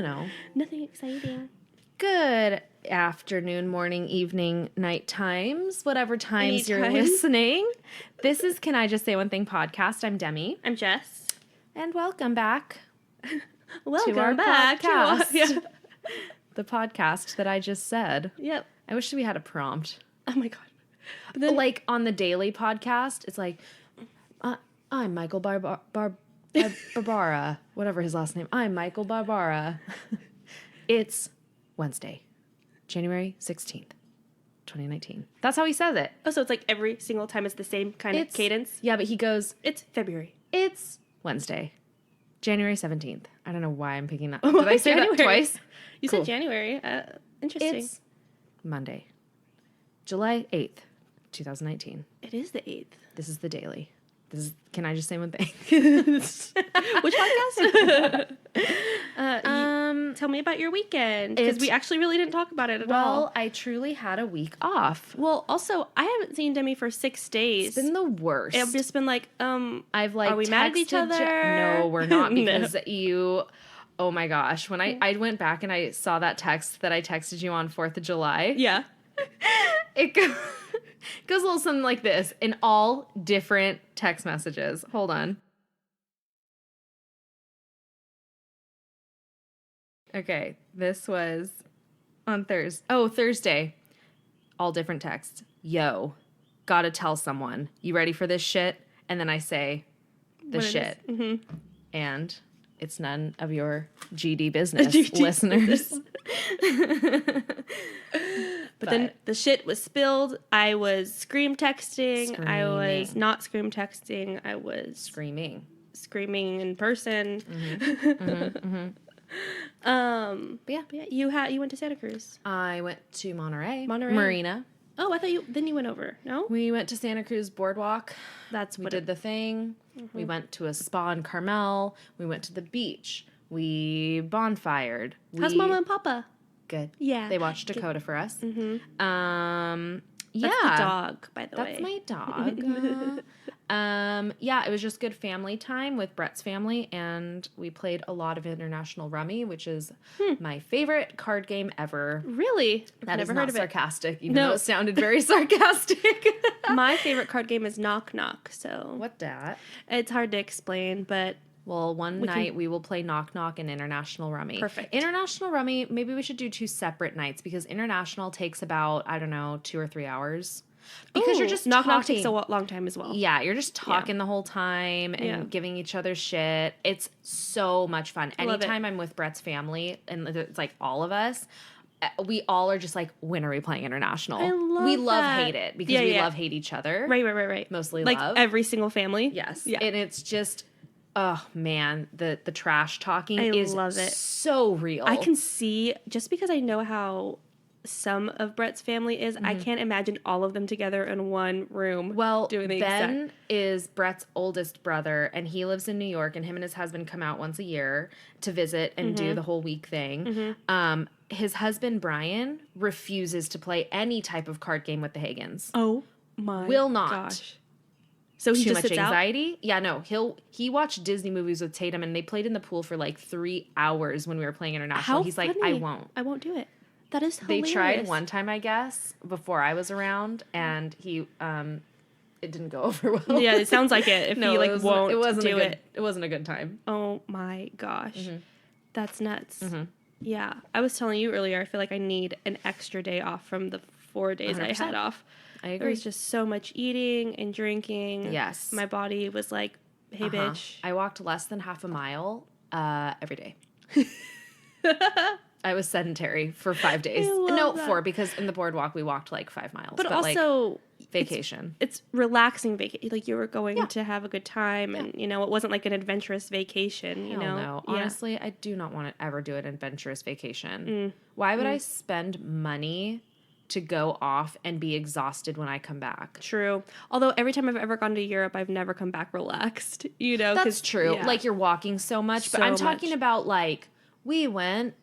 to know. Nothing exciting. Good afternoon, morning, evening, night times, whatever times you're Anytime. listening. This is Can I Just Say One Thing podcast. I'm Demi. I'm Jess. And welcome back Welcome to our back podcast. The podcast that I just said. Yep. I wish we had a prompt. Oh my god. But then, Like on the daily podcast, it's like, I'm Michael Barbara, whatever his last name. I'm Michael Barbara. It's Wednesday, January 16th, 2019. That's how he says it. oh, so it's like every single time it's the same kind of cadence? Yeah, but he goes, It's February. it's Wednesday, January 17th. I don't know why I'm picking that. Did I say that twice? You Cool. said January. Interesting. It's Monday, July 8th, 2019. It is the 8th. This is the daily. This is, can I just say one thing? Which podcast? Tell me about your weekend. Because we actually really didn't talk about it at all. Well, I truly had a week off. Well, also, I haven't seen Demi for 6 days. It's been the worst. I've just been like, I've like, are we mad at each texted other? No, we're not, No. because you, oh my gosh. When I went back and I saw that text that I texted you on 4th of July. Yeah. It goes a little something like this in all different text messages. Hold on. Okay, this was on Thursday. All different texts. Yo, gotta tell someone. You ready for this shit? And then I say the What it shit. is. Mm-hmm. And it's none of your GD business, GD listeners. But then the shit was spilled. I was scream texting. I was Screaming. not scream texting. I was Screaming. screaming in person. But yeah. But yeah, you went to Santa Cruz. I went to Monterey. Monterey. Marina. Oh, I thought you went over. No? We went to Santa Cruz Boardwalk. That's We what did the thing. We went to a spa in Carmel. We went to the beach. We bonfired. How's Mama and Papa? Good. Yeah. They watched Dakota for us. Mm-hmm. Yeah. That's the dog, by the way. That's my dog. Yeah, it was just good family time with Brett's family, and we played a lot of international rummy, which is my favorite card game ever. Really? That is Never not heard of it. sarcastic, even though it sounded very sarcastic. My favorite card game is Knock Knock, so What that? it's hard to explain, but Well, one night we will play Knock Knock and International Rummy. Perfect. International Rummy, maybe we should do 2 separate nights, because International takes about, 2 or 3 hours. Because you're just Knock talking. Knock takes a long time as well. Yeah, you're just talking the whole time and giving each other shit. It's so much fun. Love it. Anytime I'm with Brett's family, and it's like all of us, we all are just like, when are we playing International? I love We love that. hate it, because Yeah, we yeah. love hate each other. Right. Mostly like love. every single family. Yes. Yeah. And it's just, oh man, the trash talking I is love it. so real. I can see, just because I know how some of Brett's family is, I can't imagine all of them together in one room. Well, doing the Ben is Brett's oldest brother, and he lives in New York, and him and his husband come out once a year to visit and do the whole week thing. His husband, Brian, refuses to play any type of card game with the Hagans. Oh my Will not. gosh. So he Too just much sits anxiety. Yeah, no. He watched Disney movies with Tatum, and they played in the pool for like 3 hours when we were playing International. How He's like, funny. I won't do it. That is They hilarious. tried one time, I guess, before I was around, and he, it didn't go over well. Yeah, it sounds like it. If he like won't do it. It wasn't a good time. Oh my gosh. That's nuts. Yeah. I was telling you earlier, I feel like I need an extra day off from the 4 days I 100%. had off. I There agree. was just so much eating and drinking. Yes. My body was like, hey, bitch. I walked less than half a mile every day. I was sedentary for 5 days. I love No, that. 4, because in the boardwalk we walked like 5 miles. But also, like, vacation. it's relaxing vacation. Like, you were going to have a good time, and, you know, it wasn't like an adventurous vacation, you Hell know? no. Yeah. Honestly, I do not want to ever do an adventurous vacation. Why would I spend money to go off and be exhausted when I come back? True. Although every time I've ever gone to Europe, I've never come back relaxed, you know? That's 'cause- true. yeah. Like, you're walking so much, but So I'm talking much. about, like, we went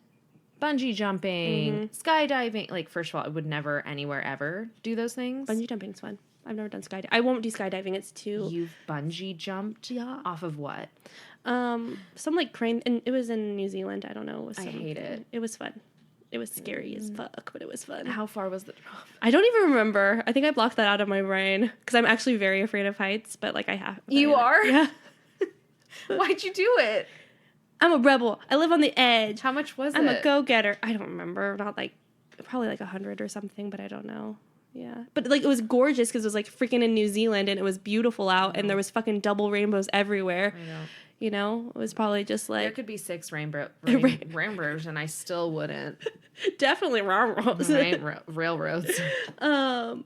bungee jumping, skydiving. Like, first of all, I would never anywhere ever do those things. Bungee jumping's fun. I've never done skydiving. I won't do skydiving. It's too... You've bungee jumped? Yeah. Off of what? Some like crane, and it was in New Zealand. I don't know. It was I hate it. It was fun. It was scary as fuck, but it was fun. How far was the drop? I don't even remember. I think I blocked that out of my brain because I'm actually very afraid of heights, but like I have. You are? Yeah. Why'd you do it? I'm a rebel. I live on the edge. How much was it? I'm a go-getter. I don't remember. Not like, probably like 100 or something, but I don't know. Yeah. But like it was gorgeous because it was like freaking in New Zealand and it was beautiful out and there was fucking double rainbows everywhere. I know. You know, it was probably just like... There could be 6 rainbows and I still wouldn't. Definitely railroads. Railroads. I'm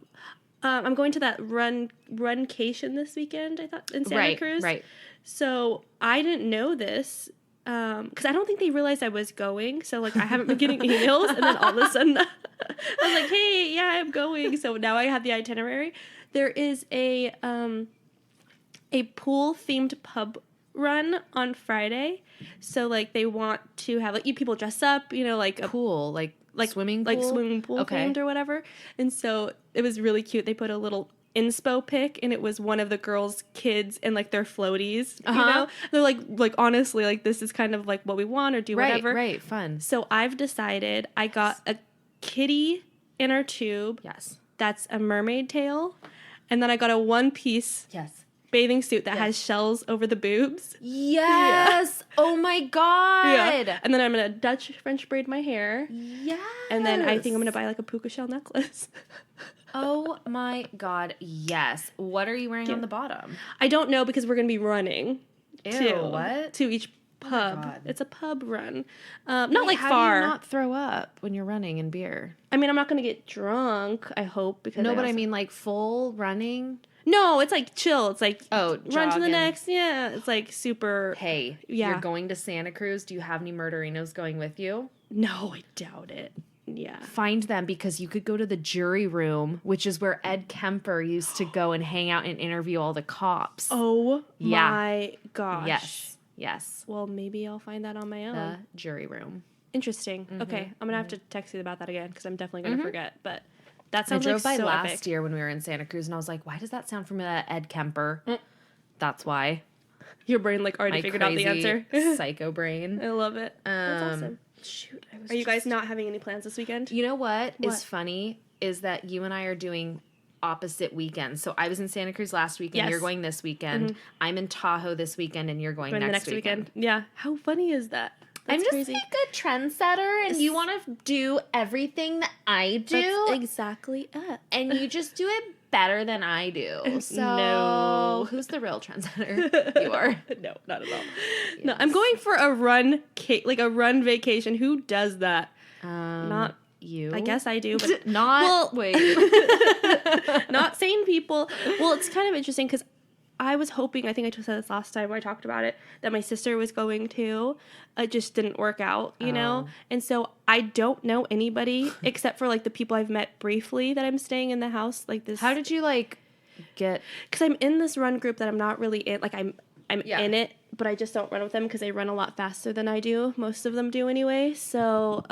going to that runcation this weekend, I thought, in Santa Cruz. Right. So I didn't know this because I don't think they realized I was going. So like I haven't been getting emails, and then all of a sudden I was like, "Hey, yeah, I'm going." So now I have the itinerary. There is a pool themed pub run on Friday. So like they want to have like people dress up, you know, like a pool, like swimming pool? Like swimming pool themed or whatever. And so it was really cute. They put a little inspo pic and it was one of the girls' kids in like their floaties, you know? They're like honestly, like this is kind of like what we want or do whatever. Right, fun. So I've decided I got a kitty inner tube. Yes. That's a mermaid tail. And then I got a one-piece bathing suit that has shells over the boobs. Yes. Yeah. Oh my God. Yeah. And then I'm going to Dutch French braid my hair. Yes. And then I think I'm going to buy like a puka shell necklace. Oh my God. Yes. What are you wearing on the bottom? I don't know because we're going to be running. What? To each pub. Oh it's a pub run. Not like how far. How do you not throw up when you're running in beer? I mean, I'm not going to get drunk, I hope. Because I mean like full running? No, it's like chill. It's like run jogging. to the next. Yeah, it's like super. Hey, you're going to Santa Cruz. Do you have any murderinos going with you? No, I doubt it. Yeah. Find them because you could go to the jury room, which is where Ed Kemper used to go and hang out and interview all the cops. Oh my gosh. Yes. Well, maybe I'll find that on my own. The jury room. Interesting. Mm-hmm. Okay, I'm going to have to text you about that again because I'm definitely going to forget. But that sounds I drove by so last epic. year when we were in Santa Cruz and I was like, why does that sound familiar? Ed Kemper. That's why. Your brain like already figured out the answer. Psycho brain. I love it. That's awesome. Shoot, are you guys not having any plans this weekend? You know what is funny is that you and I are doing opposite weekends. So I was in Santa Cruz last weekend. You're going this weekend. I'm in Tahoe this weekend, and you're going next weekend. Yeah. How funny is that? That's I'm just crazy. like a good trendsetter, and you want to do everything that I do. That's exactly it. And you just do it better than I do. So no. Who's the real trendsetter? You are. No, not at all. Yes. No, I'm going for a run vacation. Who does that? Not you. I guess I do, but not not sane people. Well, it's kind of interesting because I was hoping, I think I said this last time when I talked about it, that my sister was going to. It just didn't work out, you know? And so I don't know anybody except for, like, the people I've met briefly that I'm staying in the house. Like this. How did you, like, get... Because I'm in this run group that I'm not really in. Like, I'm in it, but I just don't run with them because they run a lot faster than I do. Most of them do anyway. So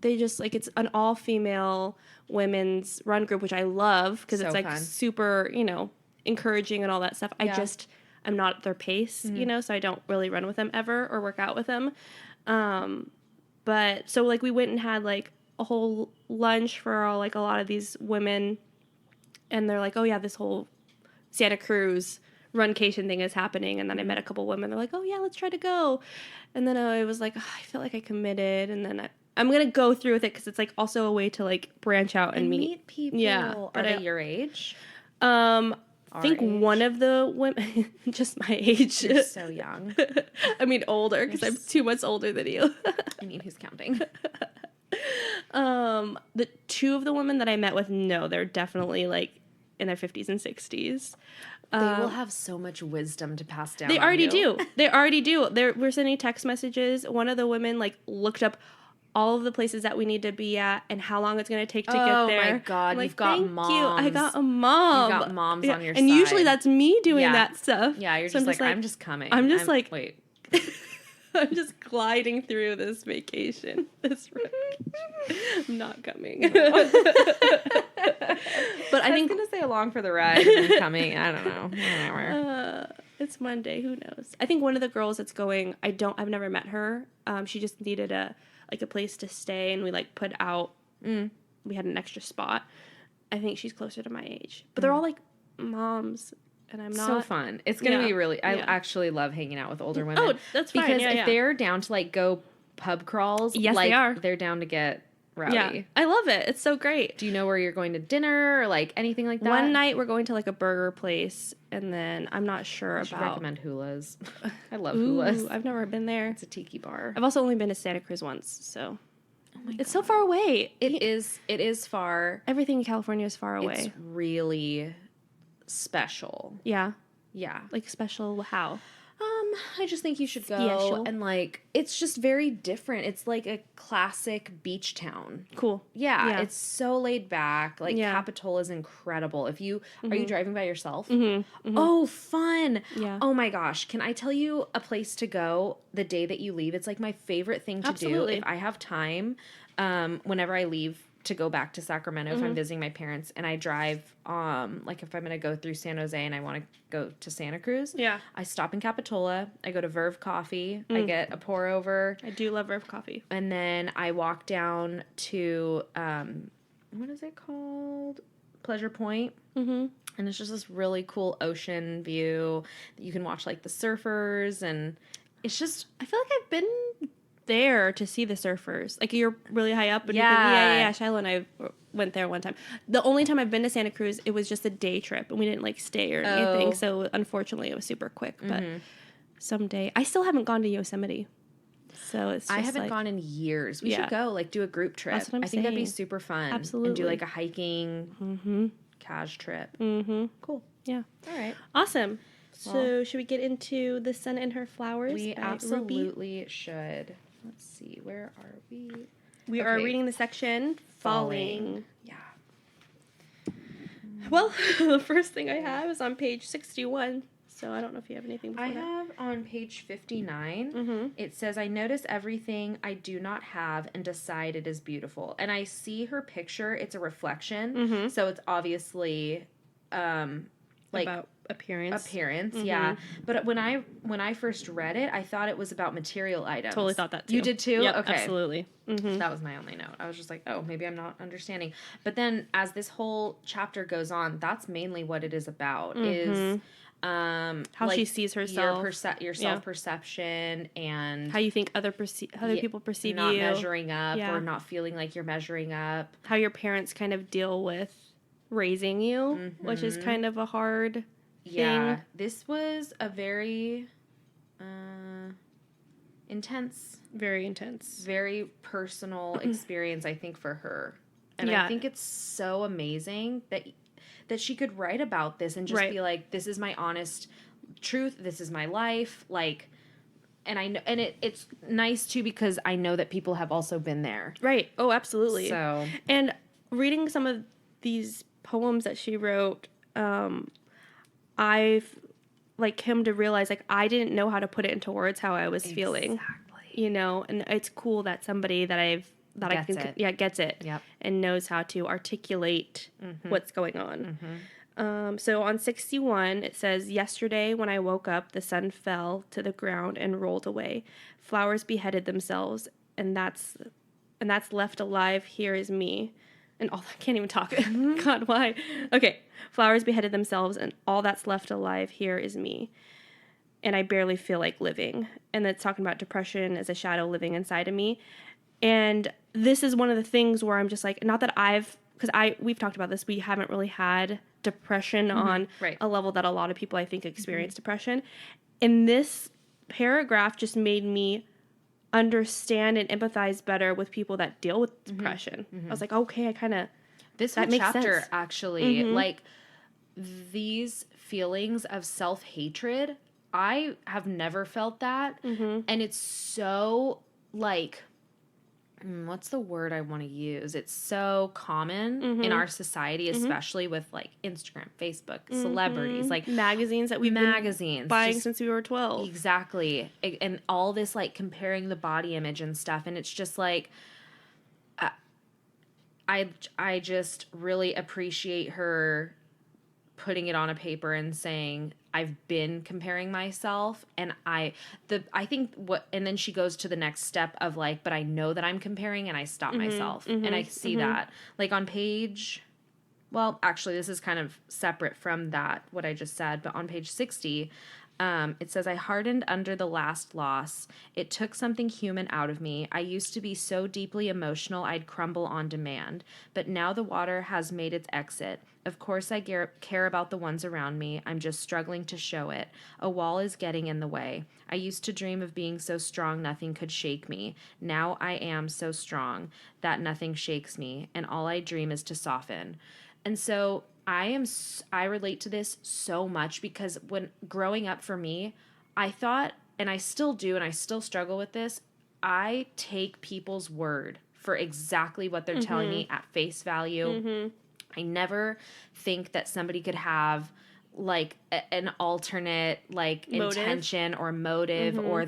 they just, like, it's an all-female women's run group, which I love because it's, like, super, you know, encouraging and all that stuff. Yeah. I'm not at their pace, you know, so I don't really run with them ever or work out with them. But so like we went and had like a whole lunch for all, like a lot of these women, and they're like, oh yeah, this whole Santa Cruz runcation thing is happening. And then I met a couple women. They're like, oh yeah, let's try to go. And then I was like, oh, I feel like I committed. And then I'm going to go through with it because it's like also a way to like branch out and meet people. Yeah. Are they your age? I think one of the women, just my age. You're so young. I mean, older, because I'm 2 months older than you. I mean, who's counting? The two of the women that I met with, no, they're definitely, like, in their 50s and 60s. They will have so much wisdom to pass down. They already do. They already do. We're sending text messages. One of the women, like, looked up all of the places that we need to be at and how long it's going to take to get there. Oh my God, like, you've got moms. You. I got a mom. You got moms on your side. And usually that's me doing that stuff. Yeah, you're just like, I'm just coming. I'm just like, wait. I'm just gliding through this vacation. I'm not coming. But I think I was going to say along for the ride and then coming. I don't know. Whatever. It's Monday. Who knows? I think one of the girls that's going, I've never met her. She just needed a place to stay, and we like put out. We had an extra spot. I think she's closer to my age, but they're all like moms, and I'm not. So fun. It's gonna be really. I actually love hanging out with older women. Oh, that's fine. Because if they're down to like go pub crawls, yes, like, they are. They're down to get rowdy. Yeah, I love it. It's so great. Do you know where you're going to dinner or like anything like that? One night we're going to like a burger place, and then I'm not sure I should about. recommend Hula's. I love Hula's. I've never been there. It's a tiki bar. I've also only been to Santa Cruz once, so. Oh my God. It's so far away. It is far. Everything in California is far away. It's really special. Yeah. Yeah. Like special how? I just think you should go Special. and like it's just very different. It's like a classic beach town. Cool. Yeah. It's so laid back. Like Yeah. Capitola is incredible. If you are you driving by yourself? Mm-hmm. Oh, fun. Yeah. Oh my gosh. Can I tell you a place to go the day that you leave? It's like my favorite thing to do if I have time. Whenever I leave to go back to Sacramento, if I'm visiting my parents and I drive, like if I'm going to go through San Jose and I want to go to Santa Cruz, I stop in Capitola, I go to Verve Coffee, I get a pour over. I do love Verve Coffee. And then I walk down to, what is it called? Pleasure Point. Mm-hmm. And it's just this really cool ocean view that you can watch like the surfers, and it's just, I feel like I've been there to see the surfers. Like you're really high up, and yeah. You can, Shiloh and I went there one time. The only time I've been to Santa Cruz, it was just a day trip, and we didn't like stay or anything. So unfortunately, it was super quick. But someday, I still haven't gone to Yosemite. So it's. Just I haven't gone in years. We should go like do a group trip. That's what I'm I think that'd be super fun. Absolutely. And do like a hiking, cash trip. Cool. Yeah. All right. Awesome. So should we get into The Sun and Her Flowers? We absolutely should. Let's see. Where are we? We are reading the section Falling. Yeah. Well, the first thing I have is on page 61. So I don't know if you have anything before I that. have on page 59, it says, I notice everything I do not have and decide it is beautiful. And I see her picture. It's a reflection. So it's obviously like about appearance, yeah. But when I first read it, I thought it was about material items. Totally thought that too. You did too? Yep, okay. Absolutely. That was my only note. I was just like, oh, maybe I'm not understanding. But then as this whole chapter goes on, that's mainly what it is about is how like she sees herself, your self-perception, and how you think other people perceive not you, not measuring up or not feeling like you're measuring up, how your parents kind of deal with raising you, which is kind of a hard thing. Yeah, this was a very intense, very personal experience, I think, for her. And I think it's so amazing that she could write about this and just be like, this is my honest truth, this is my life, like, and I know, and it's nice too because I know that people have also been there. Right. Oh, absolutely. So, and reading some of these poems that she wrote, I've like come to realize like I didn't know how to put it into words how I was feeling. You know, and it's cool that somebody that gets it and knows how to articulate what's going on. So on 61 it says, yesterday when I woke up the sun fell to the ground and rolled away. Flowers beheaded themselves, and that's left alive here is me. And all I can't even talk. God, why? Okay. Flowers beheaded themselves, and all that's left alive here is me. And I barely feel like living. And it's talking about depression as a shadow living inside of me. And this is one of the things where I'm just like, not that we've talked about this, we haven't really had depression on a level that a lot of people I think experience depression. And this paragraph just made me understand and empathize better with people that deal with depression. I was like, okay, I kind of this whole chapter actually like these feelings of self-hatred, I have never felt that, and it's so like what's the word I want to use? It's so common in our society, especially with like Instagram, Facebook, celebrities, like magazines that we've been buying since we were 12. Exactly. And all this like comparing the body image and stuff. And it's just like, I just really appreciate her putting it on a paper and saying, I've been comparing myself, and I think and then she goes to the next step of like, but I know that I'm comparing, and I stop myself, and I see that like on page. Well, actually, this is kind of separate from that, what I just said, but on page 60, it says, I hardened under the last loss. It took something human out of me. I used to be so deeply emotional I'd crumble on demand, but now the water has made its exit. Of course, I care about the ones around me. I'm just struggling to show it. A wall is getting in the way. I used to dream of being so strong nothing could shake me. Now I am so strong that nothing shakes me, and all I dream is to soften. And so I relate to this so much because when growing up for me, I thought, and I still do, and I still struggle with this, I take people's word for exactly what they're telling me at face value. I never think that somebody could have like an alternate like intention or motive, or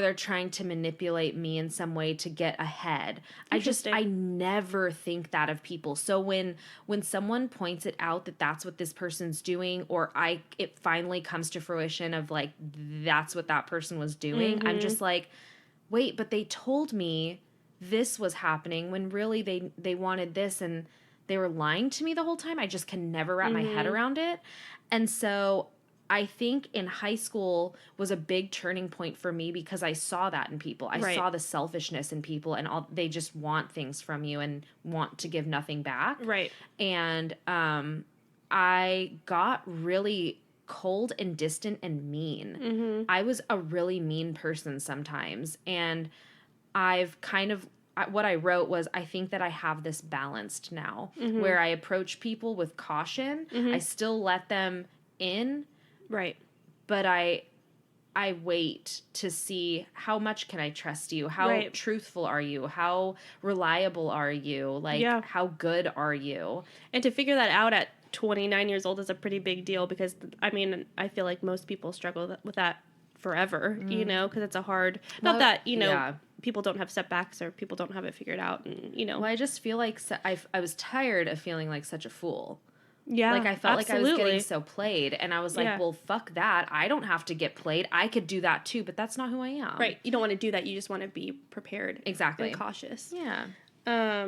they're trying to manipulate me in some way to get ahead. I never think that of people. So when someone points it out that that's what this person's doing, or it finally comes to fruition of like, that's what that person was doing, I'm just like, wait, but they told me this was happening when really they wanted this, and they were lying to me the whole time. I just can never wrap my head around it. And so I think in high school was a big turning point for me because I saw that in people. I saw the selfishness in people, and they just want things from you and want to give nothing back. Right. And I got really cold and distant and mean. I was a really mean person sometimes. And I've kind of, what I wrote was, I think that I have this balanced now where I approach people with caution. I still let them in. Right. But I wait to see how much can I trust you? How truthful are you? How reliable are you? Like, how good are you? And to figure that out at 29 years old is a pretty big deal because, I mean, I feel like most people struggle with that forever, you know, because it's a hard, not that, you know, people don't have setbacks or people don't have it figured out, and, you know. Well, I just feel like I was tired of feeling like such a fool. Yeah, like I felt like I was getting so played, and I was like, well, fuck that. I don't have to get played. I could do that too, but that's not who I am. Right. You don't want to do that. You just want to be prepared. Exactly. And cautious. Yeah.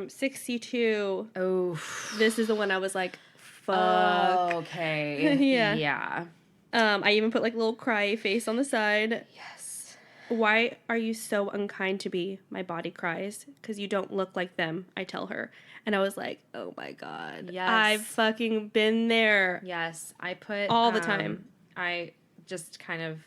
62. Oh. This is the one I was like, fuck. Oh, okay. Yeah. I even put like a little cry face on the side. Yes. Why are you so unkind to me? My body cries. Because you don't look like them, I tell her. And I was like, oh my God. Yes. I've fucking been there. Yes. I put... all the time. I just kind of...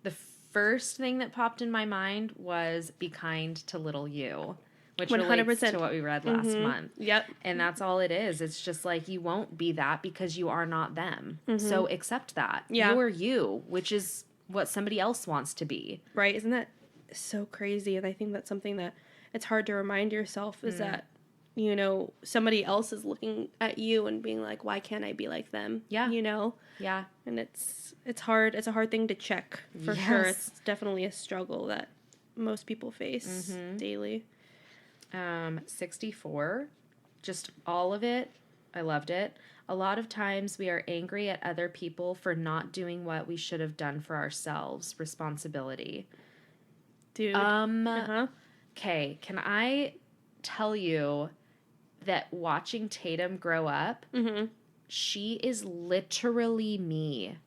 The first thing that popped in my mind was be kind to little you. Which 100%. Relates to what we read last month. Yep. And that's all it is. It's just like, you won't be that because you are not them. So accept that. Yeah. You are you, which is what somebody else wants to be. Right. Isn't that so crazy? And I think that's something that it's hard to remind yourself is that, you know, somebody else is looking at you and being like, why can't I be like them? Yeah. You know? Yeah. And it's hard. It's a hard thing to check for sure. It's definitely a struggle that most people face daily. 64, just all of it. I loved it. A lot of times we are angry at other people for not doing what we should have done for ourselves. Responsibility. Dude. Okay, can I tell you that watching Tatum grow up, she is literally me.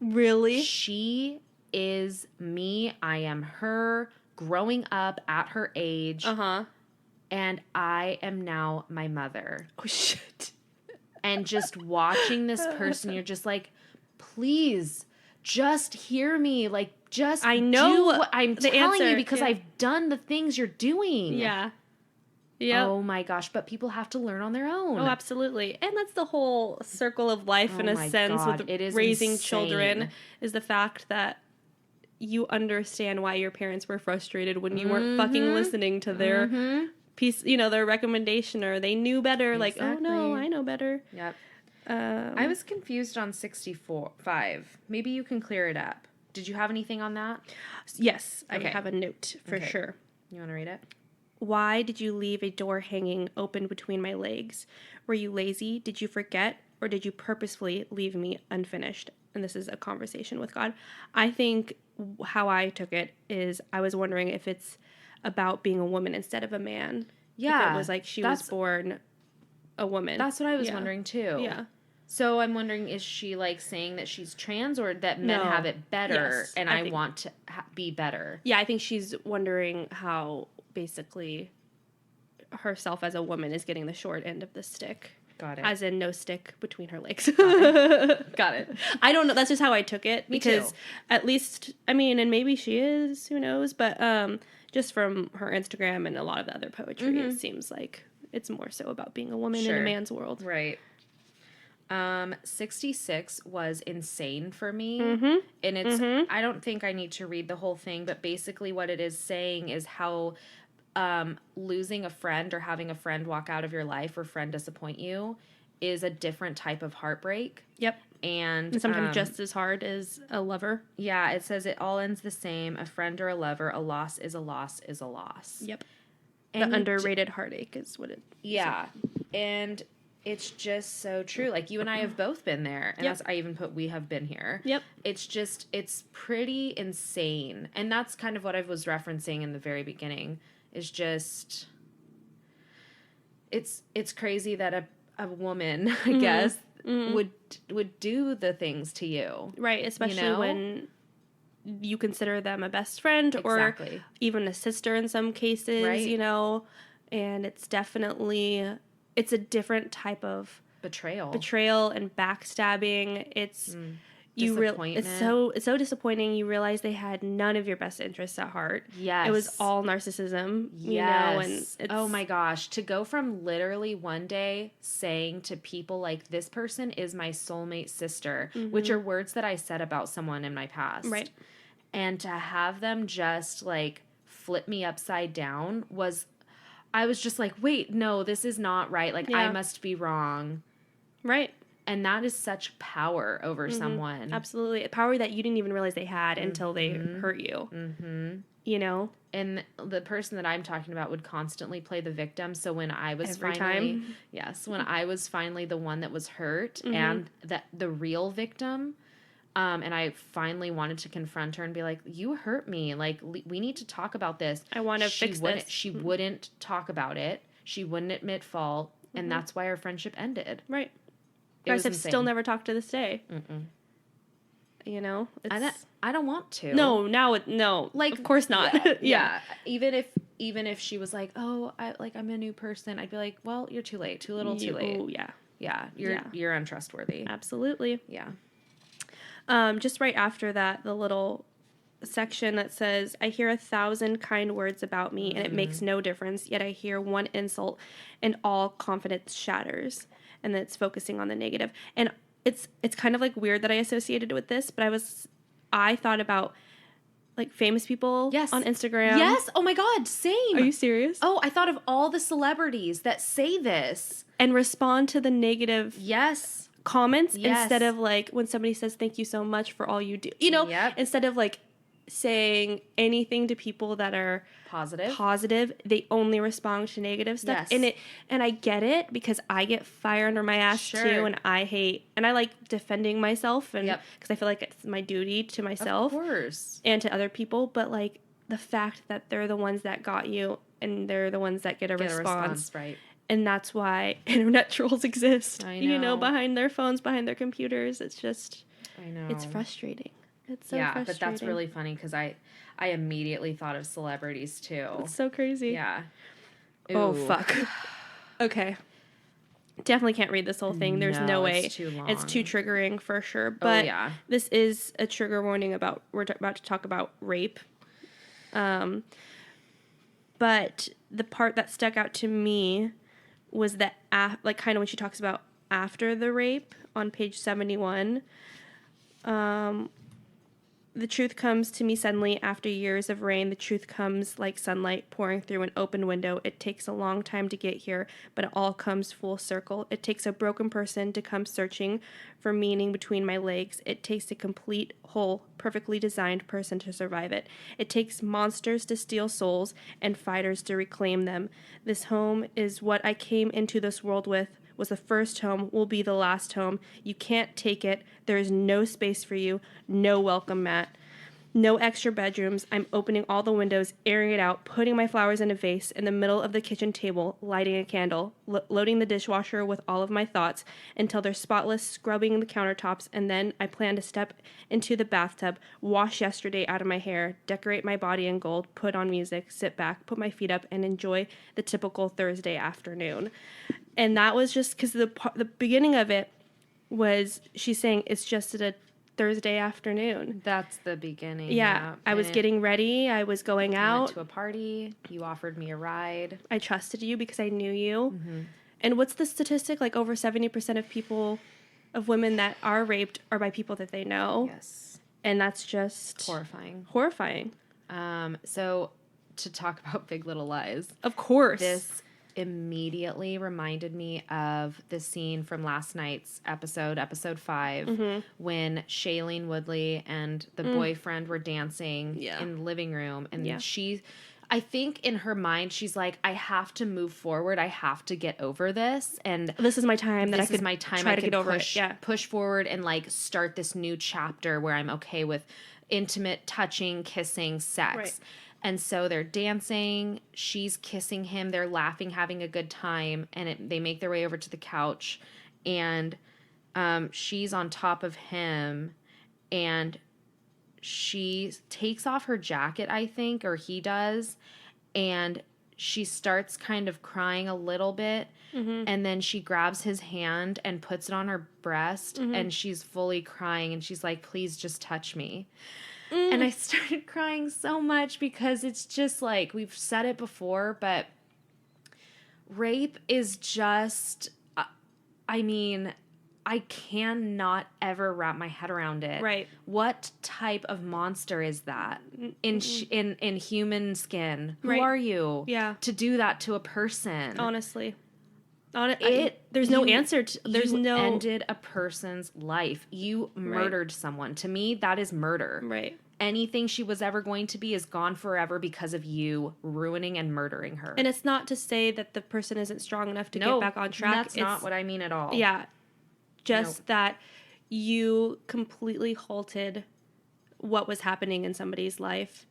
Really? She is me. I am her growing up at her age. And I am now my mother. Oh, shit. And just watching this person, you're just like, please, just hear me. Like, just I know do what I'm telling you because yeah. I've done the things you're doing. Yeah. Yeah. Oh my gosh, but people have to learn on their own. Oh, absolutely. And that's the whole circle of life in a sense with raising children is the fact that you understand why your parents were frustrated when you weren't fucking listening to their piece, you know, their recommendation, or they knew better. Exactly. Like, oh no, I know better. Yep. I was confused on 65. Maybe you can clear it up. Did you have anything on that? Yes, okay. I have a note for sure. You want to read it? Why did you leave a door hanging open between my legs? Were you lazy? Did you forget? Or did you purposefully leave me unfinished? and this is a conversation with God, I think how I took it is I was wondering if it's about being a woman instead of a man. Yeah. If it was like she was born a woman. That's what I was wondering too. Yeah. So I'm wondering, is she like saying that she's trans or that men have it better and I want to be better? Yeah, I think she's wondering how basically herself as a woman is getting the short end of the stick. Got it. As in no stick between her legs. Got it. I don't know. That's just how I took it. Me because too. At least, I mean, and maybe she is, who knows, but just from her Instagram and a lot of the other poetry, it seems like it's more so about being a woman in a man's world. Right. 66 was insane for me. Mm-hmm. And it's, I don't think I need to read the whole thing, but basically what it is saying is how losing a friend or having a friend walk out of your life or friend disappoint you is a different type of heartbreak. Yep. And sometimes just as hard as a lover. Yeah, it says it all ends the same. A friend or a lover, a loss is a loss is a loss. Yep. And the underrated heartache is what it... Yeah. And it's just so true. Like, you and I have both been there. And I even put, we have been here. Yep. It's just, it's pretty insane. And that's kind of what I was referencing in the very beginning. Is just, it's crazy that a woman, I guess, would do the things to you. Right, especially when you consider them a best friend or even a sister in some cases, you know, and it's definitely, it's a different type of betrayal and backstabbing. It's it's so disappointing. You realize they had none of your best interests at heart. Yes. It was all narcissism, you know, and it's, oh my gosh, to go from literally one day saying to people like, this person is my soulmate sister, which are words that I said about someone in my past. Right. And to have them just like flip me upside down I was just like, wait, no, this is not right. Like, I must be wrong. Right. And that is such power over someone. Absolutely. Power that you didn't even realize they had until they hurt you. You know? And the person that I'm talking about would constantly play the victim. So when I was when I was finally the one that was hurt and the real victim, and I finally wanted to confront her and be like, you hurt me. Like, we need to talk about this. I want to fix this. She wouldn't talk about it. She wouldn't admit fault. And that's why our friendship ended. Right. Guys have still never talked to this day. You know, I don't want to. No, no, like of course not. Yeah. Even if she was like, oh, I'm a new person, I'd be like, well, you're too late, too little, too late. Oh yeah, yeah. You're untrustworthy. Absolutely. Yeah. Just right after that, the little section that says, I hear 1,000 kind words about me, and it makes no difference. Yet I hear one insult, and all confidence shatters. And then it's focusing on the negative. And it's kind of like weird that I associated it with this, but I thought about like famous people on Instagram. Yes. Oh my God. Same. Are you serious? Oh, I thought of all the celebrities that say this and respond to the negative comments instead of like when somebody says thank you so much for all you do. You know, instead of like saying anything to people that are positive, they only respond to negative stuff. And I get it because I get fire under my ass too, and I like defending myself, and because I feel like it's my duty to myself, of course, and to other people. But like the fact that they're the ones that got you, and they're the ones that get a response, right? And that's why internet trolls exist. I know. You know, behind their phones, behind their computers. It's just, I know, it's frustrating. It's so frustrating. But that's really funny because I immediately thought of celebrities too. It's so crazy. Yeah. Ooh. Oh, fuck. Okay. Definitely can't read this whole thing. There's no way. It's too long. It's too triggering for sure. But this is a trigger warning we're about to talk about rape. But the part that stuck out to me was that, like, kind of when she talks about after the rape on page 71. The truth comes to me suddenly after years of rain. The truth comes like sunlight pouring through an open window. It takes a long time to get here, but it all comes full circle. It takes a broken person to come searching for meaning between my legs. It takes a complete, whole, perfectly designed person to survive it. It takes monsters to steal souls and fighters to reclaim them. This home is what I came into this world with was the first home, will be the last home. You can't take it. There is no space for you. No welcome mat. No extra bedrooms. I'm opening all the windows, airing it out, putting my flowers in a vase in the middle of the kitchen table, lighting a candle, loading the dishwasher with all of my thoughts until they're spotless, scrubbing the countertops, and then I plan to step into the bathtub, wash yesterday out of my hair, decorate my body in gold, put on music, sit back, put my feet up, and enjoy the typical Thursday afternoon. And that was just because the beginning of it was she's saying it's just a Thursday afternoon. That's the beginning. Yeah. I was getting ready. I was going out. I went to a party. You offered me a ride. I trusted you because I knew you. Mm-hmm. And what's the statistic? Like over 70% of women that are raped are by people that they know. Yes. And that's just horrifying. So to talk about Big Little Lies. Of course. This immediately reminded me of the scene from last night's episode 5, when Shailene Woodley and the boyfriend were dancing in the living room. And I think in her mind, she's like, I have to move forward. I have to get over this. And this is my time that I could try to get over it. Yeah. Push forward and like start this new chapter where I'm okay with intimate touching, kissing, sex. Right. And so they're dancing, she's kissing him, they're laughing, having a good time, and they make their way over to the couch, and she's on top of him, and she takes off her jacket, I think, or he does, and she starts kind of crying a little bit, and then she grabs his hand and puts it on her breast, and she's fully crying, and she's like, please just touch me. And I started crying so much because it's just like, we've said it before, but rape is just, I mean, I cannot ever wrap my head around it. Right. What type of monster is that in human skin? Who right. are you? Yeah. To do that to a person? Honestly. There's no answer. You ended a person's life. You murdered someone. To me, that is murder. Right. Anything she was ever going to be is gone forever because of you ruining and murdering her. And it's not to say that the person isn't strong enough to get back on track. That's not what I mean at all. Yeah. Just that you completely halted what was happening in somebody's life.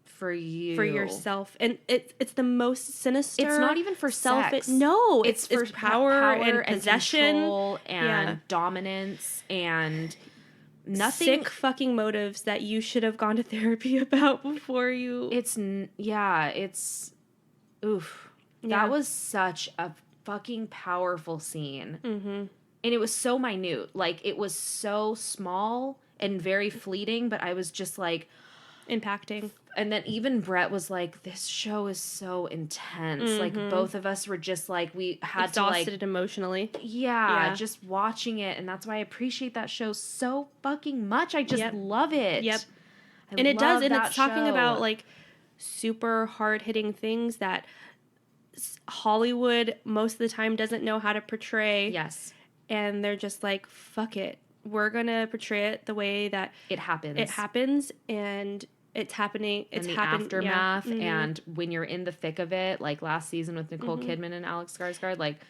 For you. For yourself. And it's the most sinister. It's not even for sex. No. It's for power and possession. Control and dominance and nothing. Sick fucking motives that you should have gone to therapy about before you. Oof. Yeah. That was such a fucking powerful scene. Mm-hmm. And it was so minute. Like, it was so small and very fleeting, but I was just like... impacting. And then even Brett was like, this show is so intense. Like, both of us were just like, we had exhausted emotionally. Yeah, just watching it. And that's why I appreciate that show so fucking much. I just love it. Yep. And it does. And it's talking about, like, super hard-hitting things that Hollywood most of the time doesn't know how to portray. Yes. And they're just like, fuck it. We're going to portray it the way that it happens. And it's happening. It's the aftermath, and when you're in the thick of it, like last season with Nicole Kidman and Alex Skarsgård. Like,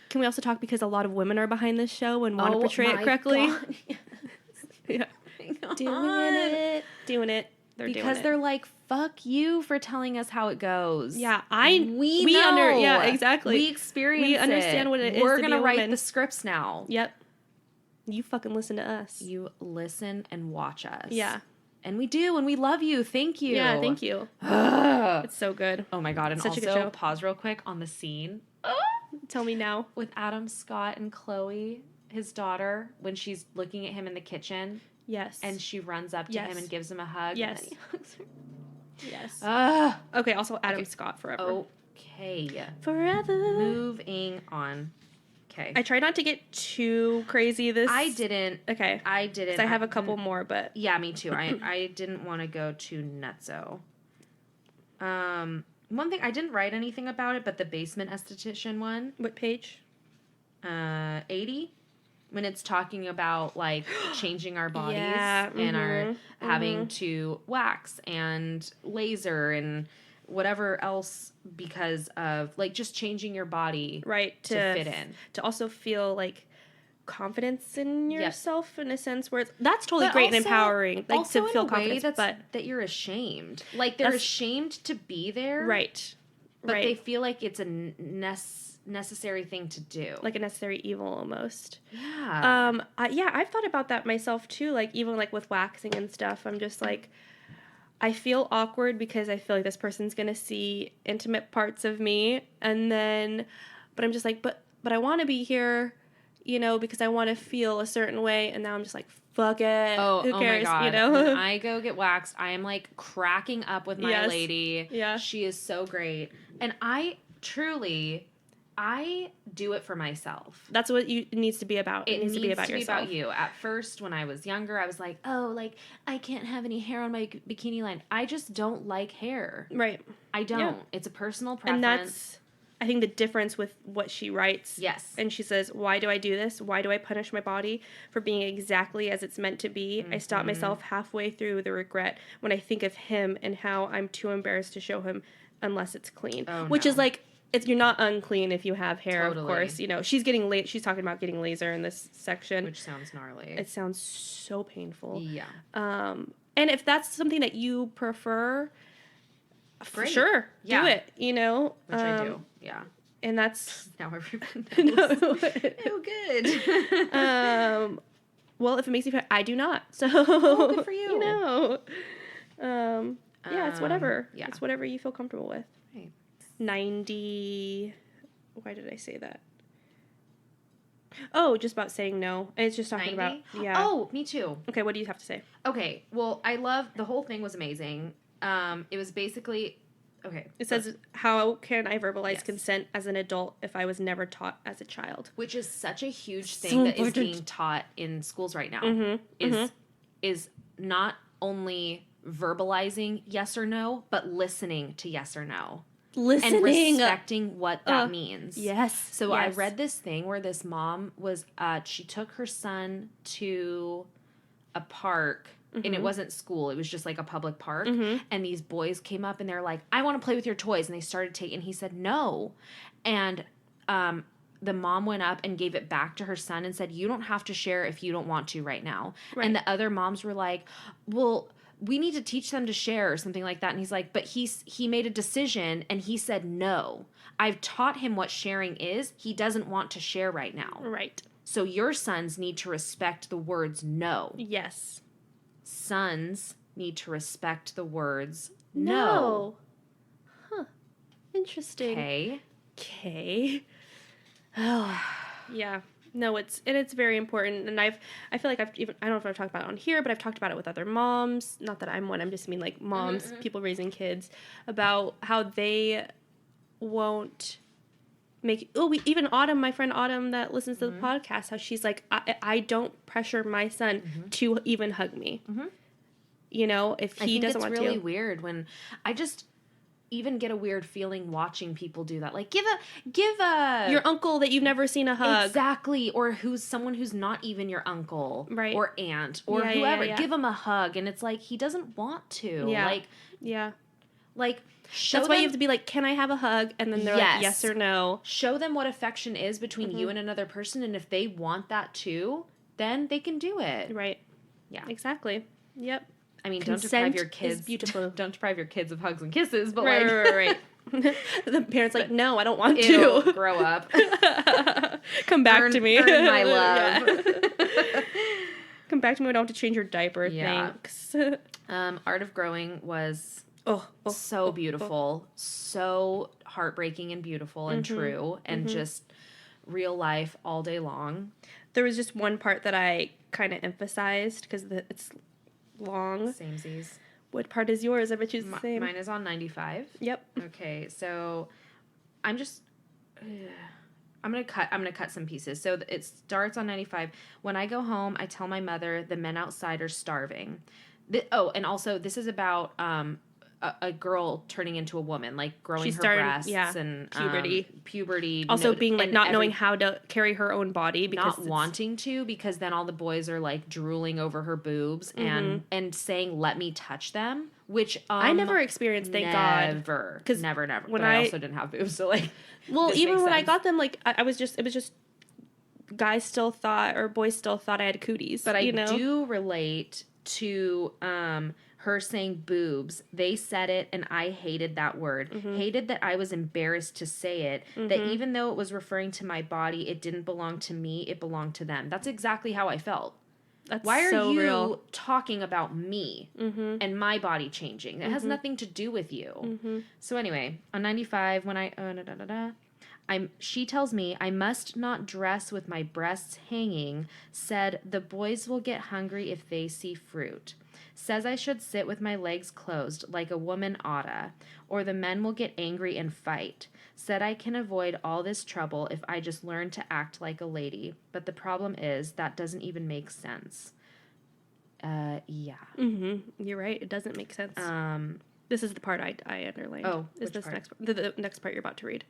can we also talk because a lot of women are behind this show and want to portray it correctly? God. Yes. Yeah, doing it. They're like, fuck you for telling us how it goes. Yeah, we know. Yeah, exactly. We experience. We understand what it is. We're gonna write the scripts now. Yep. You fucking listen to us. You listen and watch us. Yeah. And we do, and we love you. Thank you. Yeah, thank you. It's so good. Oh my God. And such also, a good show. Pause real quick on the scene. Tell me now. With Adam Scott and Chloe, his daughter, when she's looking at him in the kitchen. Yes. And she runs up to him and gives him a hug. Yes. And then he hugs her. Yes. Okay, also Adam Scott forever. Okay. Forever. Moving on. Okay. I try not to get too crazy this. I didn't. Okay. I didn't. I have a couple more, but. Yeah, me too. I didn't want to go too nutso. One thing, I didn't write anything about it, but the basement esthetician one. What page? 80. When it's talking about, like, changing our bodies and our having to wax and laser and whatever else because of, like, just changing your body right, to fit in. To also feel, like, confidence in yourself in a sense where that's totally but great also, and empowering, like, also to feel in a way confidence, that you're ashamed. Like, they're ashamed to be there. Right. But they feel like it's a necessary thing to do. Like a necessary evil almost. Yeah. I've thought about that myself too. Like, even like with waxing and stuff, I'm just like, I feel awkward because I feel like this person's going to see intimate parts of me. And then, but I'm just like, but I want to be here, you know, because I want to feel a certain way. And now I'm just like, fuck it. Who cares? Oh my God. You know? When I go get waxed, I am like cracking up with my lady. Yeah. She is so great. And I do it for myself. That's what it needs to be about. It needs to be about yourself. About you. At first, when I was younger, I was like, oh, like, I can't have any hair on my bikini line. I just don't like hair. Right. I don't. Yeah. It's a personal preference. And that's, I think, the difference with what she writes. Yes. And she says, why do I do this? Why do I punish my body for being exactly as it's meant to be? I stop myself halfway through the regret when I think of him and how I'm too embarrassed to show him unless it's clean. Oh, which is like, you're not unclean if you have hair, totally. Of course. You know, she's talking about getting laser in this section. Which sounds gnarly. It sounds so painful. Yeah. And if that's something that you prefer, for sure, do it, you know? Which I do, yeah. And that's... Now everyone knows. Oh, good. Well, if it makes you feel... I do not, so... Oh, good for you. You know. It's whatever. Yeah. It's whatever you feel comfortable with. Right. 90... Why did I say that? Oh, just about saying no. It's just talking 90? about... Yeah. Oh, me too. Okay, what do you have to say? Okay, well, I love... The whole thing was amazing. It was basically... Okay. It says, how can I verbalize consent as an adult if I was never taught as a child? Which is such a huge thing that is being taught in schools right now. Is not only verbalizing yes or no, but listening to yes or no. Listening. And respecting what that means. Yes. So I read this thing where this mom was, she took her son to a park, and it wasn't school. It was just like a public park. And these boys came up and they're like, I want to play with your toys. And they started taking, and he said, no. And the mom went up and gave it back to her son and said, you don't have to share if you don't want to right now. Right. And the other moms were like, well, we need to teach them to share or something like that. And he's like, but he made a decision and he said no. I've taught him what sharing is. He doesn't want to share right now. Right. So your sons need to respect the words no. Yes. Sons need to respect the words no. Huh. Interesting. Okay. Oh. Yeah. No, it's very important, and I feel like I don't know if I've talked about it on here, but I've talked about it with other moms. Not that I'm one. I'm just mean like moms, people raising kids, about how they won't make. Even Autumn, my friend Autumn that listens to the podcast, how she's like, I don't pressure my son to even hug me. You know, if he doesn't want to. I think it's really weird when I just even get a weird feeling watching people do that. Like give a your uncle that you've never seen a hug. Exactly. Or someone who's not even your uncle. Right. Or aunt. Or whoever. Yeah. Give him a hug. And it's like he doesn't want to. Yeah. Like that's why you have to be like, can I have a hug? And then they're like, yes or no. Show them what affection is between you and another person, and if they want that too, then they can do it. Right. Yeah. Exactly. Yep. I mean, don't deprive your kids. Beautiful. Don't deprive your kids of hugs and kisses, but right. The parents like, no, I don't want to. Grow up. Come back to me. Earn my love. Come back to me. I don't have to change your diaper. Thanks. Art of Growing was so beautiful, so heartbreaking and beautiful and true, and just real life all day long. There was just one part that I kind of emphasized because it's long. Samesies. What part is yours? I bet you it's the same. Mine is on 95. Yep. Okay, so I'm gonna cut some pieces. So it starts on 95. When I go home, I tell my mother the men outside are starving. And also this is about a girl turning into a woman, like growing her breasts and puberty. Also being like not knowing how to carry her own body because not wanting to, because then all the boys are like drooling over her boobs and saying, "Let me touch them," which I never experienced, thank God. Never. Never. When but I also didn't have boobs, so like. Well, even when I got them, like it was just guys still thought, or boys still thought I had cooties. But I do relate to her saying boobs. They said it, and I hated that word. Hated that I was embarrassed to say it. That even though it was referring to my body, it didn't belong to me. It belonged to them. That's exactly how I felt. Why are you talking about me and my body changing? It has nothing to do with you. So anyway, on 95, when she tells me I must not dress with my breasts hanging, said the boys will get hungry if they see fruit. Says I should sit with my legs closed like a woman oughta, or the men will get angry and fight. Said I can avoid all this trouble if I just learn to act like a lady. But the problem is that doesn't even make sense. Yeah. You're right. It doesn't make sense. This is the part I underlined. Oh, is this part? The next part you're about to read?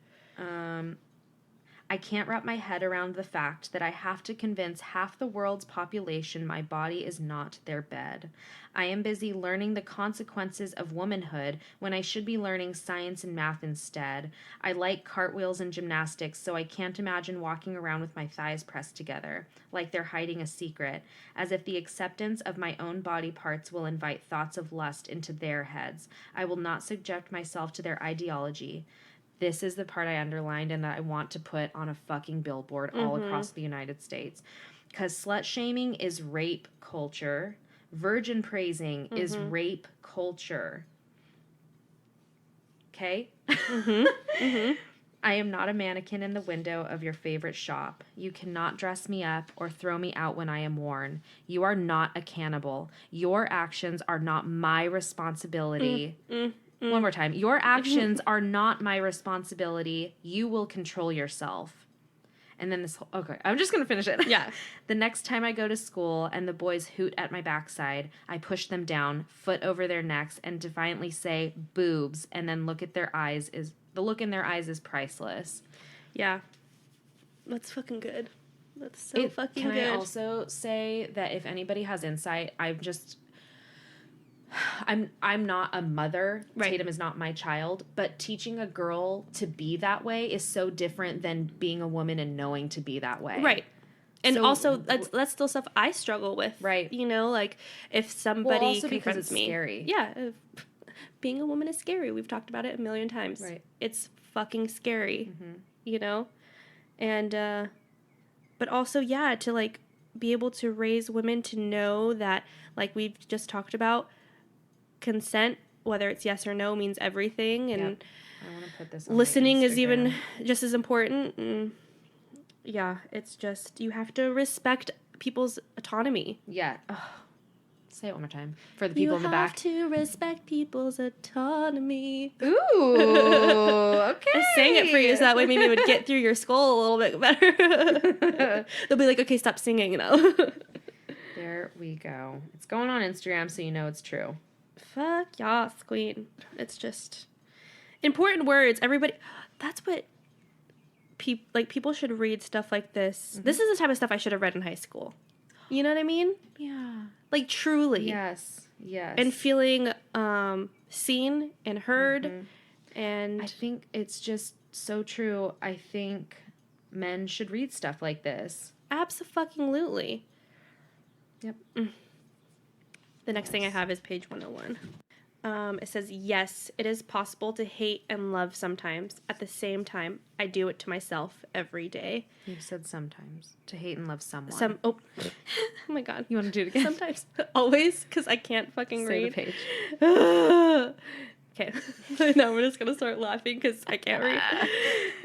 I can't wrap my head around the fact that I have to convince half the world's population my body is not their bed. I am busy learning the consequences of womanhood when I should be learning science and math instead. I like cartwheels and gymnastics, so I can't imagine walking around with my thighs pressed together, like they're hiding a secret, as if the acceptance of my own body parts will invite thoughts of lust into their heads. I will not subject myself to their ideology. This is the part I underlined and that I want to put on a fucking billboard all across the United States. Because slut shaming is rape culture. Virgin praising is rape culture. Okay? I am not a mannequin in the window of your favorite shop. You cannot dress me up or throw me out when I am worn. You are not a cannibal. Your actions are not my responsibility. One more time. Your actions are not my responsibility. You will control yourself. And then okay, I'm just going to finish it. Yeah. The next time I go to school and the boys hoot at my backside, I push them down, foot over their necks, and defiantly say, boobs, and then the look in their eyes is priceless. Yeah. That's fucking good. That's so fucking good. Can I also say that if anybody has insight, I'm not a mother. Right. Tatum is not my child, but teaching a girl to be that way is so different than being a woman and knowing to be that way. Right. And so, also, that's still stuff I struggle with. Right. You know, like, if somebody also confronts because it's me. Scary. Yeah. Being a woman is scary. We've talked about it a million times. Right. It's fucking scary. You know? And, but also, yeah, to, like, be able to raise women to know that, like we've just talked about, consent, whether it's yes or no, means everything, and I want to put this on listening is even just as important. And yeah, it's just you have to respect people's autonomy. Yeah. Oh. Say it one more time for the people in the back. You have to respect people's autonomy. Ooh, okay. I sang it for you so that way maybe it would get through your skull a little bit better. They'll be like, okay, stop singing now. There we go. It's going on Instagram, so you know it's true. Fuck yes, queen. It's just important words. Everybody, that's what people should read stuff like this. This is the type of stuff I should have read in high school. You know what I mean? Yeah. Like truly. Yes. And feeling seen and heard. And I think it's just so true. I think men should read stuff like this. Abso-fucking-lutely. Yep. The next thing I have is page 101. It says, yes, it is possible to hate and love sometimes. At the same time, I do it to myself every day. You said sometimes. To hate and love someone. Oh my God. You want to do it again? Sometimes. Always, because I can't fucking read. Say the Okay. page. Now we're just going to start laughing because I can't read.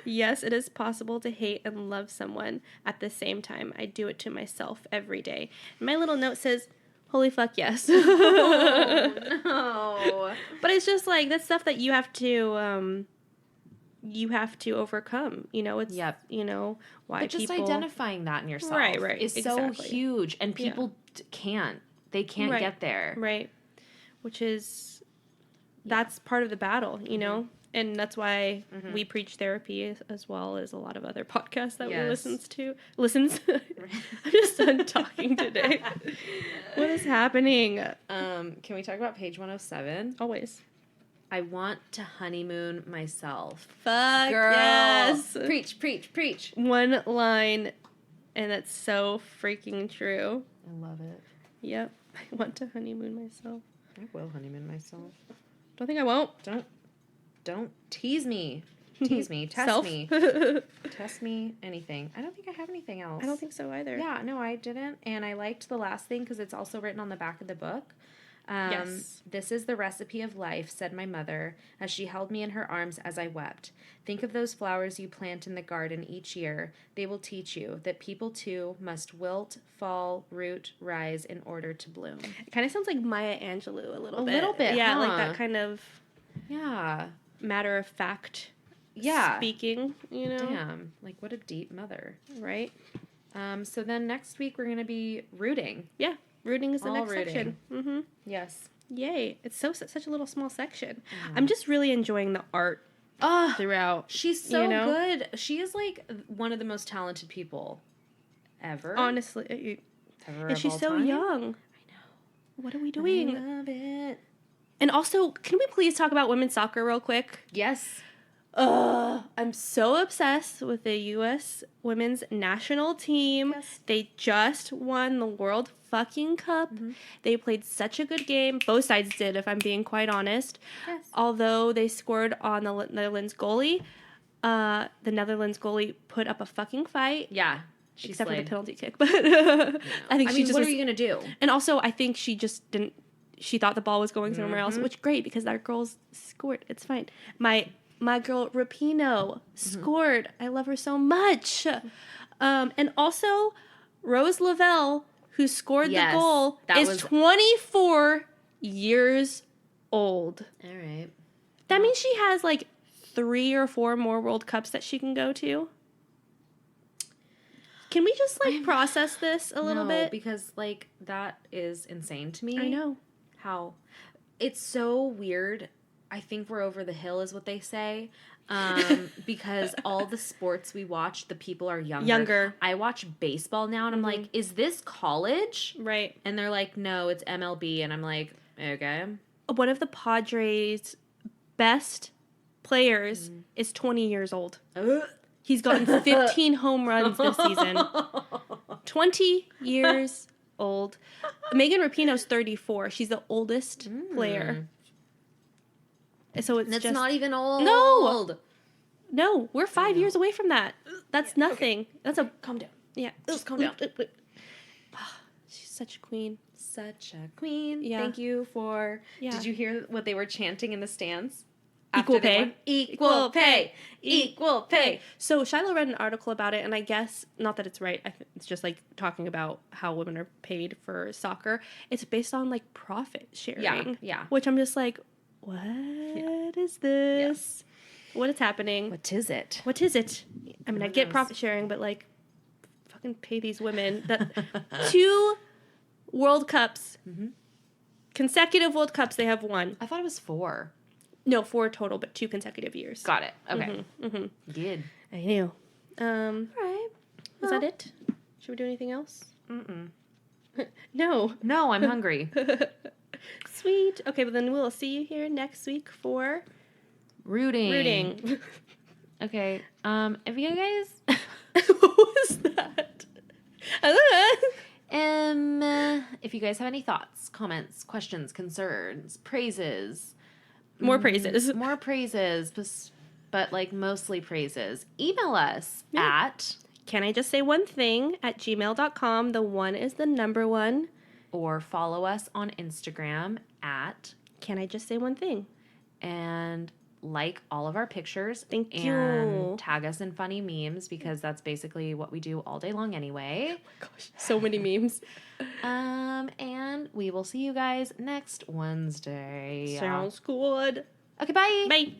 Yes, it is possible to hate and love someone. At the same time, I do it to myself every day. And my little note says, holy fuck, yes. Oh, no. But it's just like, that's stuff that you have to overcome. You know, it's, you know, why but just people... identifying that in yourself right, is so huge. And people can't. They can't get there. Right. Which is, that's part of the battle, you know? And that's why we preach therapy as well as a lot of other podcasts that we listens to. Listens. I'm just done talking today. What is happening? Can we talk about page 107? Always. I want to honeymoon myself. Fuck Girl. yes. Preach, preach, preach. One line, and that's so freaking true. I love it. Yep. I want to honeymoon myself. I will honeymoon myself. Don't think I won't. Don't tease me. Tease me. Test Self? me. Test me. Anything. I don't think I have anything else. I don't think so either. Yeah, no, I didn't. And I liked the last thing because it's also written on the back of the book. Yes. This is the recipe of life, said my mother, as she held me in her arms as I wept. Think of those flowers you plant in the garden each year. They will teach you that people too must wilt, fall, root, rise in order to bloom. It kind of sounds like Maya Angelou a little bit. A little bit, yeah, huh? like that kind of matter of fact speaking, you know? Damn, like what a deep mother. Right? So then next week we're going to be rooting. Yeah, rooting is the All next rooting. section. Mm-hmm. Yes. Yay. It's such a little small section. I'm just really enjoying the art throughout. She's so good. She is like one of the most talented people ever. Honestly. Ever And she's so time. young. I know. What are we doing? I love it. And also, can we please talk about women's soccer real quick? Yes. I'm so obsessed with the U.S. women's national team. Yes. They just won the World fucking Cup. Mm-hmm. They played such a good game. Both sides did, if I'm being quite honest. Yes. Although they scored on the Netherlands goalie. The Netherlands goalie put up a fucking fight. Yeah. Except for the penalty kick. But I think what are you going to do? And also, I think she just didn't... She thought the ball was going somewhere else, which great, because that girl's scored. It's fine. My girl, Rapinoe, scored. I love her so much. And also, Rose Lavelle, who scored the goal, is 24 years old. All right. That means she has, 3 or 4 more World Cups that she can go to. Can we just, process this a little bit? Because, that is insane to me. I know. How it's so weird. I think we're over the hill is what they say. Because all the sports we watch, the people are younger. I watch baseball now and I'm like, is this college? Right. And they're like, no, it's MLB. And I'm like, okay. One of the Padres' best players is 20 years old. He's gotten 15 home runs this season. 20 years old. Megan Rapinoe's 34. She's the oldest player. So it's just not even old. No, we're 5 years away from that. That's nothing. Okay. That's a calm down. Yeah, just calm down. She's such a queen. Such a queen. Yeah. Thank you for. Yeah. Did you hear what they were chanting in the stands? Equal pay. Equal pay. Equal pay. So Shiloh read an article about it, and I guess, not that it's right, it's just talking about how women are paid for soccer. It's based on profit sharing. Yeah. Which I'm just like, what is this? Yeah. What is happening? What is it? What is it? I mean, I get profit sharing, but fucking pay these women. That 2 World Cups, consecutive World Cups they have won. I thought it was 4. No, 4 total, but 2 consecutive years. Got it. Okay. Good. I knew. All right. Is that it? Should we do anything else? No. No, I'm hungry. Sweet. Okay, but then we'll see you here next week for rooting. Okay. If you guys, what was that? If you guys have any thoughts, comments, questions, concerns, praises. More praises. More praises, but mostly praises. Email us at Can I Just Say One Thing at gmail.com. The 1 is the number 1. Or follow us on Instagram at Can I Just Say One Thing. And like all of our pictures. Thank you. And tag us in funny memes because that's basically what we do all day long anyway. Oh my gosh, so many memes. And we will see you guys next Wednesday. Sounds good. Okay, bye. Bye.